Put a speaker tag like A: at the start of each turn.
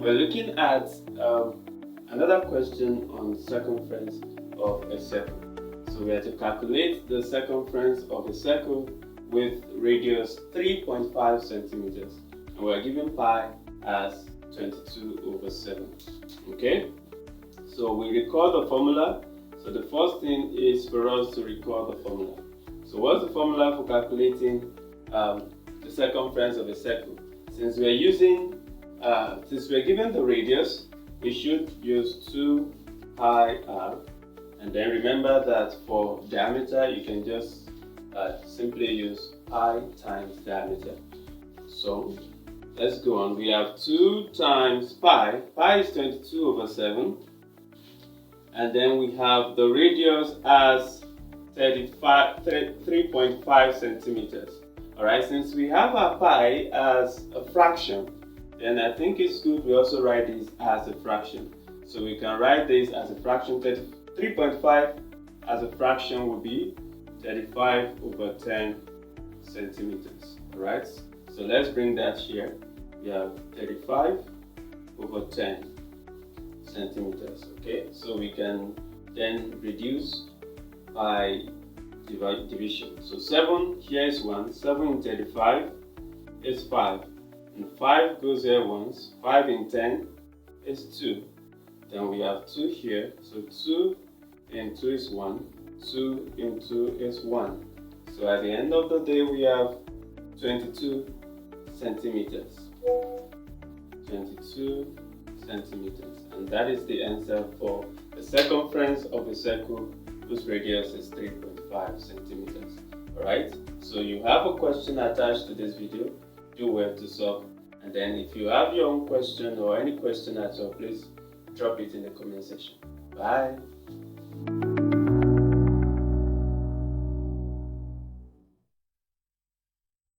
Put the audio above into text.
A: We're looking at another question on circumference of a circle. So we have to calculate the circumference of a circle with radius 3.5 centimeters, and we're given pi as 22/7. Okay, so we record the formula. So the first thing is for us to record the formula. So what's the formula for calculating the circumference of a circle? Since we're given the radius, we should use 2 pi r, and then remember that for diameter you can just simply use pi times diameter. So let's go on. We have 2 times pi. Pi is 22/7, and then we have the radius as 3.5 centimeters. Alright, since we have our pi as a fraction, then I think it's good we also write this as a fraction. So we can write this as a fraction. 3.5 as a fraction will be 35/10 centimeters. Alright, so let's bring that here. We have 35/10 centimeters. Okay, so we can then reduce by division. So 7 here is 1, 7 in 35 is 5, and 5 goes here once, 5 in 10 is 2. Then we have 2 here, so 2 in 2 is 1, 2 in 2 is 1. So at the end of the day we have 22 centimeters. 22 centimeters, and that is the answer for the circumference of a circle whose radius is 3.5 centimeters. Alright, so you have a question attached to this video. Do well to solve, and then if you have your own question or any question at all, please drop it in the comment section. Bye.